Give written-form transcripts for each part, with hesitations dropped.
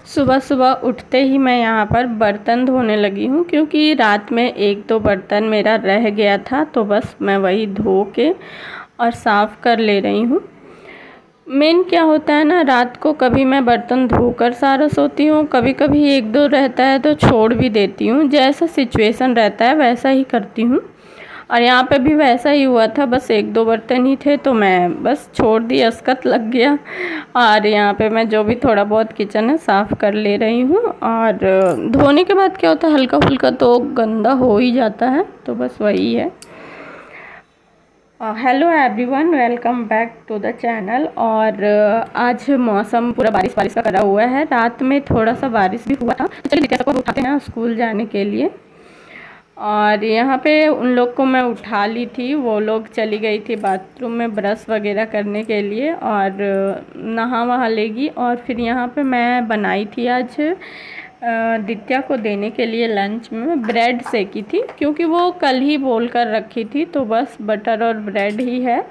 सुबह सुबह उठते ही मैं यहाँ पर बर्तन धोने लगी हूँ, क्योंकि रात में एक दो बर्तन मेरा रह गया था, तो बस मैं वही धो के और साफ़ कर ले रही हूँ। मेन क्या होता है ना, रात को कभी मैं बर्तन धोकर सारा सोती हूँ, कभी कभी एक दो रहता है तो छोड़ भी देती हूँ। जैसा सिचुएशन रहता है वैसा ही करती हूँ, और यहाँ पे भी वैसा ही हुआ था। बस एक दो बर्तन ही थे तो मैं बस छोड़ दी, अस्कत लग गया। और यहाँ पे मैं जो भी थोड़ा बहुत किचन है साफ़ कर ले रही हूँ। और धोने के बाद क्या होता है, हल्का फुल्का तो गंदा हो ही जाता है, तो बस वही है। Hello everyone, welcome back to the channel. और आज मौसम पूरा बारिश बारिश का करा हुआ है। रात में थोड़ा सा बारिश भी हुआ था। चलिए दिक्कत को उठाते हैं स्कूल जाने के लिए। और यहाँ पे उन लोग को मैं उठा ली थी, वो लोग चली गई थी बाथरूम में ब्रश वगैरह करने के लिए और नहा वहा लेगी। और फिर यहाँ पे मैं बनाई थी आज दित्या को देने के लिए लंच में ब्रेड सेकी थी, क्योंकि वो कल ही बोल कर रखी थी। तो बस बटर और ब्रेड ही है,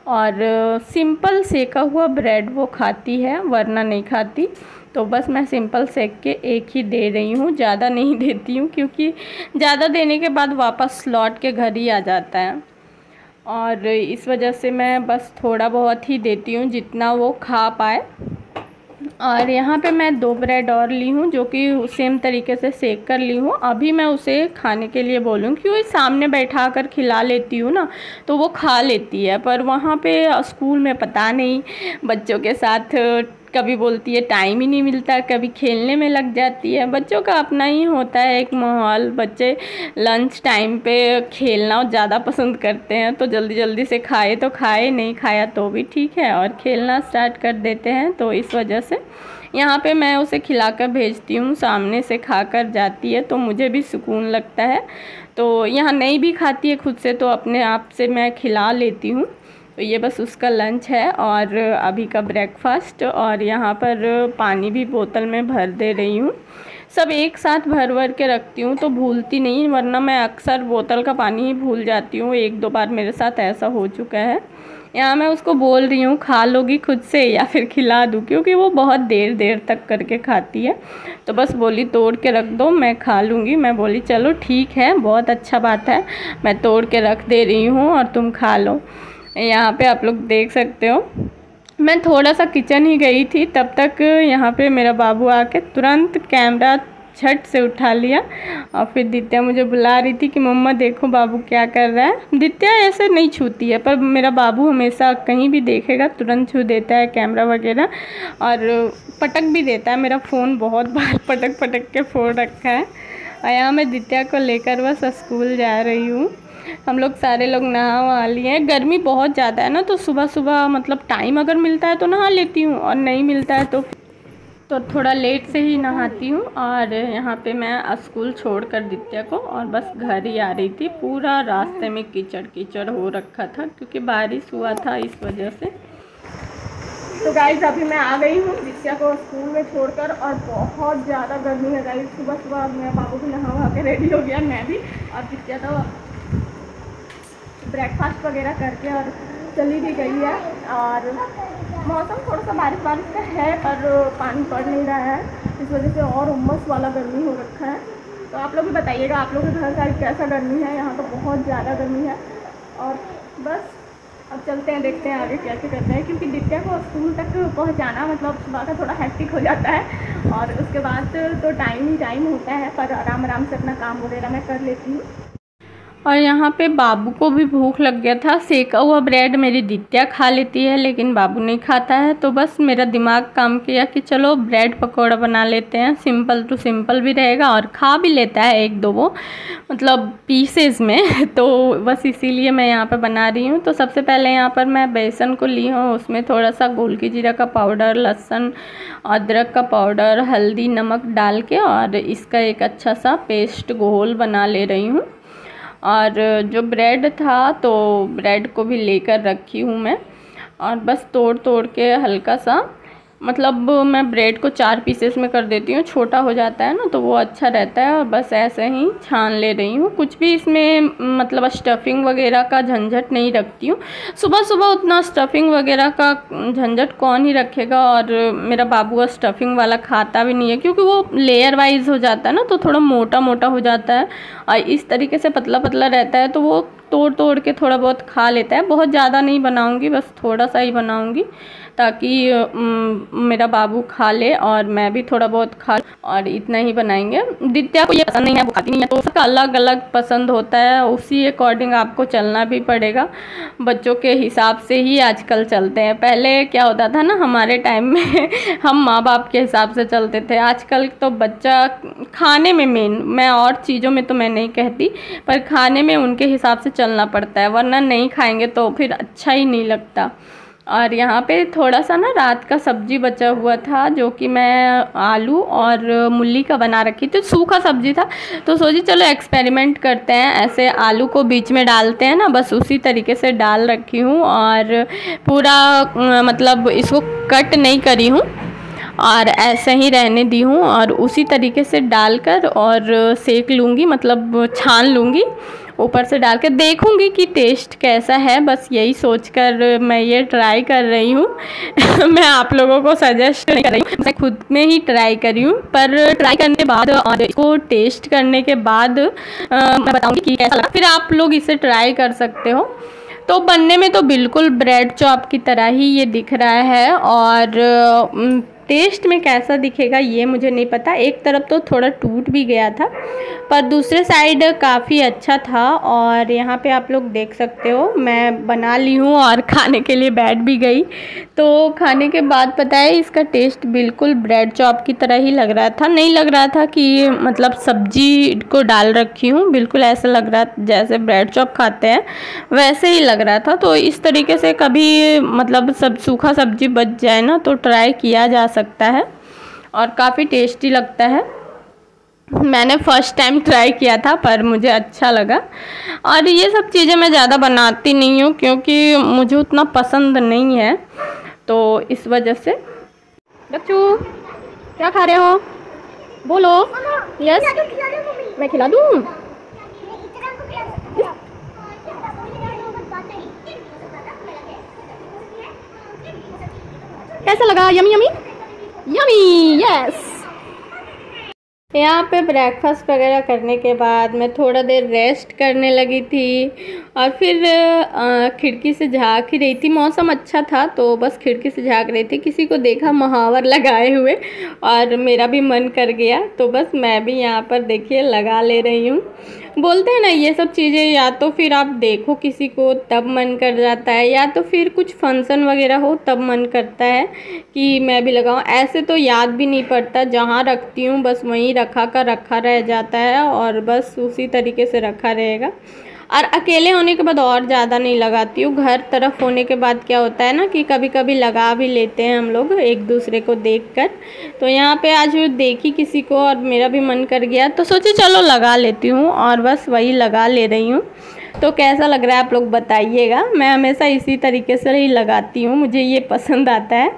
और सिंपल सेका हुआ ब्रेड वो खाती है, वरना नहीं खाती। तो बस मैं सिंपल सेक के एक ही दे रही हूँ, ज़्यादा नहीं देती हूँ, क्योंकि ज़्यादा देने के बाद वापस लौट के घर ही आ जाता है। और इस वजह से मैं बस थोड़ा बहुत ही देती हूँ, जितना वो खा पाए। और यहाँ पे मैं 2 ब्रेड और ली हूँ, जो कि सेम तरीके से सेक कर ली हूँ। अभी मैं उसे खाने के लिए बोलूँ, क्योंकि सामने बैठा कर खिला लेती हूँ ना, तो वो खा लेती है। पर वहाँ पे स्कूल में पता नहीं, बच्चों के साथ कभी बोलती है टाइम ही नहीं मिलता, कभी खेलने में लग जाती है। बच्चों का अपना ही होता है एक माहौल। बच्चे लंच टाइम पे खेलना ज़्यादा पसंद करते हैं, तो जल्दी जल्दी से खाए तो खाए, नहीं खाया तो भी ठीक है, और खेलना स्टार्ट कर देते हैं। तो इस वजह से यहाँ पे मैं उसे खिलाकर भेजती हूँ, सामने से खाकर जाती है तो मुझे भी सुकून लगता है। तो यहाँ नहीं भी खाती है खुद से, तो अपने आप से मैं खिला लेती हूँ। तो ये बस उसका लंच है और अभी का ब्रेकफास्ट। और यहाँ पर पानी भी बोतल में भर दे रही हूँ। सब एक साथ भर भर के रखती हूँ तो भूलती नहीं, वरना मैं अक्सर बोतल का पानी ही भूल जाती हूँ। एक दो बार मेरे साथ ऐसा हो चुका है। यहाँ मैं उसको बोल रही हूँ खा लोगी खुद से या फिर खिला दूँ, क्योंकि वो बहुत देर देर तक करके खाती है। तो बस बोली तोड़ के रख दो, मैं खा लूँगी। मैं बोली चलो ठीक है, बहुत अच्छा बात है, मैं तोड़ के रख दे रही हूँ और तुम खा लो। यहाँ पे आप लोग देख सकते हो, मैं थोड़ा सा किचन ही गई थी, तब तक यहाँ पे मेरा बाबू आके तुरंत कैमरा झट से उठा लिया। और फिर दित्या मुझे बुला रही थी कि मम्मा देखो बाबू क्या कर रहा है। दित्या ऐसे नहीं छूती है, पर मेरा बाबू हमेशा कहीं भी देखेगा तुरंत छू देता है कैमरा वगैरह, और पटक भी देता है। मेरा फ़ोन बहुत बार पटक पटक के फोड़ रखा है। और यहाँ मैं दित्या को लेकर बस स्कूल जा रही हूँ। हम लोग सारे लोग नहा वहा लिए हैं। गर्मी बहुत ज़्यादा है ना, तो सुबह सुबह मतलब टाइम अगर मिलता है तो नहा लेती हूँ, और नहीं मिलता है तो थोड़ा लेट से ही नहाती हूँ। और यहाँ पे मैं स्कूल छोड़कर दित्या को और बस घर ही आ रही थी। पूरा रास्ते में कीचड़ कीचड़ हो रखा था, क्योंकि बारिश हुआ था इस वजह से। तो गाइस अभी मैं आ गई हूँ दित्या को स्कूल में छोड़कर, और बहुत ज़्यादा गर्मी है गाइस। सुबह सुबह मेरा बाबू भी नहा वहा के रेडी हो गया, मैं भी, और दित्या तो ब्रेकफास्ट वगैरह करके और चली भी गई है। और मौसम थोड़ा सा बारिश बारिश का है, पर पानी पड़ नहीं रहा है, इस वजह से और उमस वाला गर्मी हो रखा है। तो आप लोग भी बताइएगा आप लोग के घर साइड कैसा गर्मी है। यहाँ तो बहुत ज़्यादा गर्मी है। और बस अब चलते हैं, देखते हैं आगे क्या क्या करते हैं, क्योंकि दित्या को स्कूल तक पहुँचाना मतलब सुबह का थोड़ा हेक्टिक हो जाता है। और उसके बाद तो टाइम ही टाइम होता है, पर आराम आराम से अपना काम वगैरह मैं कर लेती हूँ। और यहाँ पे बाबू को भी भूख लग गया था। सेका हुआ ब्रेड मेरी दित्या खा लेती है, लेकिन बाबू नहीं खाता है। तो बस मेरा दिमाग काम किया कि चलो ब्रेड पकौड़ा बना लेते हैं, सिंपल टू सिंपल भी रहेगा और खा भी लेता है एक दो वो मतलब पीसेस में। तो बस इसीलिए मैं यहाँ पर बना रही हूँ। तो सबसे पहले यहाँ पर मैं बेसन को ली हूँ, उसमें थोड़ा सा गोलकी जीरा का पाउडर, लहसुन अदरक का पाउडर, हल्दी नमक डाल के और इसका एक अच्छा सा पेस्ट घोल बना ले रही हूँ। और जो ब्रेड था तो ब्रेड को भी लेकर रखी हूँ मैं, और बस तोड़ तोड़ के हल्का सा मतलब मैं ब्रेड को 4 पीसेस में कर देती हूँ, छोटा हो जाता है ना तो वो अच्छा रहता है। और बस ऐसे ही छान ले रही हूँ, कुछ भी इसमें मतलब स्टफिंग वगैरह का झंझट नहीं रखती हूँ। सुबह सुबह उतना स्टफिंग वगैरह का झंझट कौन ही रखेगा, और मेरा बाबू स्टफिंग वाला खाता भी नहीं है, क्योंकि वो लेयर वाइज हो जाता है ना तो थोड़ा मोटा मोटा हो जाता है, और इस तरीके से पतला पतला रहता है तो वो तोड़ तोड़ के थोड़ा बहुत खा लेता है। बहुत ज़्यादा नहीं बनाऊँगी, बस थोड़ा सा ही बनाऊँगी ताकि मेरा बाबू खा ले और मैं भी थोड़ा बहुत खा लूं, और इतना ही बनाएंगे। दित्या को ये पसंद नहीं है, वो खाती नहीं है, तो सबका अलग अलग पसंद होता है, उसी अकॉर्डिंग आपको चलना भी पड़ेगा। बच्चों के हिसाब से ही आजकल चलते हैं। पहले क्या होता था ना, हमारे टाइम में हम माँ बाप के हिसाब से चलते थे। आजकल तो बच्चा खाने में मेन, मैं और चीज़ों में तो मैं नहीं कहती, पर खाने में उनके हिसाब से चलना पड़ता है, वरना नहीं खाएंगे तो फिर अच्छा ही नहीं लगता। और यहाँ पे थोड़ा सा ना रात का सब्जी बचा हुआ था, जो कि मैं आलू और मूली का बना रखी थी, सूखा सब्जी था, तो सोची चलो एक्सपेरिमेंट करते हैं। ऐसे आलू को बीच में डालते हैं ना, बस उसी तरीके से डाल रखी हूँ, और पूरा मतलब इसको कट नहीं करी हूँ और ऐसे ही रहने दी हूँ, और उसी तरीके से डालकर और सेक लूँगी, मतलब छान लूँगी, ऊपर से डाल के देखूँगी कि टेस्ट कैसा है। बस यही सोचकर मैं ये ट्राई कर रही हूँ। मैं आप लोगों को सजेस्ट नहीं कर रही हूँ, मैं खुद में ही ट्राई करी हूँ, पर ट्राई करने के बाद और इसको टेस्ट करने के बाद मैं बताऊँगी कि कैसा लगा, फिर आप लोग इसे ट्राई कर सकते हो। तो बनने में तो बिल्कुल ब्रेड चॉप की तरह ही ये दिख रहा है, और टेस्ट में कैसा दिखेगा ये मुझे नहीं पता। एक तरफ तो थोड़ा टूट भी गया था, पर दूसरे साइड काफ़ी अच्छा था। और यहाँ पे आप लोग देख सकते हो मैं बना ली हूँ और खाने के लिए बैठ भी गई। तो खाने के बाद पता है इसका टेस्ट बिल्कुल ब्रेड चॉप की तरह ही लग रहा था, नहीं लग रहा था कि मतलब सब्जी को डाल रखी हूँ, बिल्कुल ऐसा लग रहा जैसे ब्रेड चॉप खाते हैं वैसे ही लग रहा था। तो इस तरीके से कभी मतलब सब सूखा सब्जी बच जाए ना तो ट्राई किया जा सकता है, और काफ़ी टेस्टी लगता है। मैंने फ़र्स्ट टाइम ट्राई किया था पर मुझे अच्छा लगा। और ये सब चीज़ें मैं ज़्यादा बनाती नहीं हूँ क्योंकि मुझे उतना पसंद नहीं है, तो इस वजह से। बच्चू क्या खा रहे हो, बोलो। यस मैं खिला दूँ। कैसा लगा, यमी यमी यमी। यस, यहाँ पे ब्रेकफास्ट वगैरह करने के बाद मैं थोड़ा देर रेस्ट करने लगी थी, और फिर खिड़की से झाँक ही रही थी। मौसम अच्छा था तो बस खिड़की से झाँक रही थी, किसी को देखा महावर लगाए हुए और मेरा भी मन कर गया, तो बस मैं भी यहाँ पर देखिए लगा ले रही हूँ। बोलते हैं ना ये सब चीज़ें या तो फिर आप देखो किसी को तब मन कर जाता है, या तो फिर कुछ फंक्शन वगैरह हो तब मन करता है कि मैं भी लगाऊं। ऐसे तो याद भी नहीं पड़ता, जहाँ रखती हूँ बस वहीं रखा का रखा रह जाता है, और बस उसी तरीके से रखा रहेगा। और अकेले होने के बाद और ज़्यादा नहीं लगाती हूँ। घर तरफ होने के बाद क्या होता है ना कि कभी कभी लगा भी लेते हैं हम लोग एक दूसरे को देखकर। तो यहाँ पे आज देखी किसी को और मेरा भी मन कर गया, तो सोची चलो लगा लेती हूँ, और बस वही लगा ले रही हूँ। तो कैसा लग रहा है आप लोग बताइएगा। मैं हमेशा इसी तरीके से ही लगाती हूँ, मुझे ये पसंद आता है।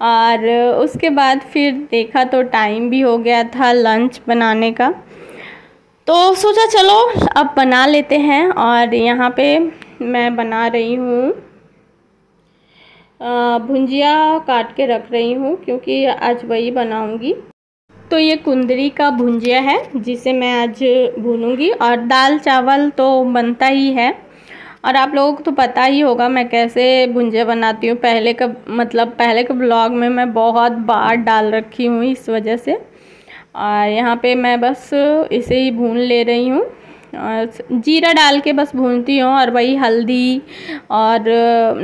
और उसके बाद फिर देखा तो टाइम भी हो गया था लंच बनाने का, तो सोचा चलो अब बना लेते हैं। और यहाँ पे मैं बना रही हूँ भुंजिया, काट के रख रही हूँ क्योंकि आज वही बनाऊँगी। तो ये कुंदरी का भुंजिया है जिसे मैं आज भूनूंगी, और दाल चावल तो बनता ही है। और आप लोगों को तो पता ही होगा मैं कैसे भुंजिया बनाती हूँ, पहले के ब्लॉग में मैं बहुत बार डाल रखी हूँ, इस वजह से। और यहाँ पे मैं बस इसे ही भून ले रही हूँ, और जीरा डाल के बस भूनती हूँ, और वही हल्दी और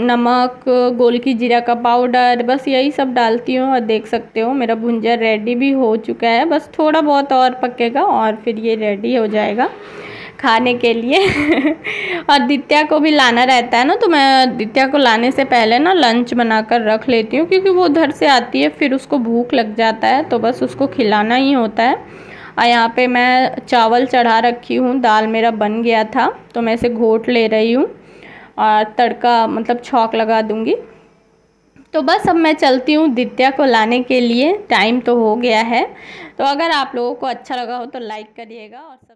नमक, गोल की जीरा का पाउडर, बस यही सब डालती हूँ। और देख सकते हो मेरा भुंजिया रेडी भी हो चुका है, बस थोड़ा बहुत और पकेगा और फिर ये रेडी हो जाएगा खाने के लिए। और दित्या को भी लाना रहता है ना, तो मैं दित्या को लाने से पहले ना लंच बनाकर रख लेती हूँ, क्योंकि वो उधर से आती है फिर उसको भूख लग जाता है, तो बस उसको खिलाना ही होता है। और यहाँ पे मैं चावल चढ़ा रखी हूँ, दाल मेरा बन गया था तो मैं इसे घोट ले रही हूँ, और तड़का मतलब छौंक लगा दूँगी। तो बस अब मैं चलती हूँ दित्या को लाने के लिए, टाइम तो हो गया है। तो अगर आप लोगों को अच्छा लगा हो तो लाइक करिएगा और सब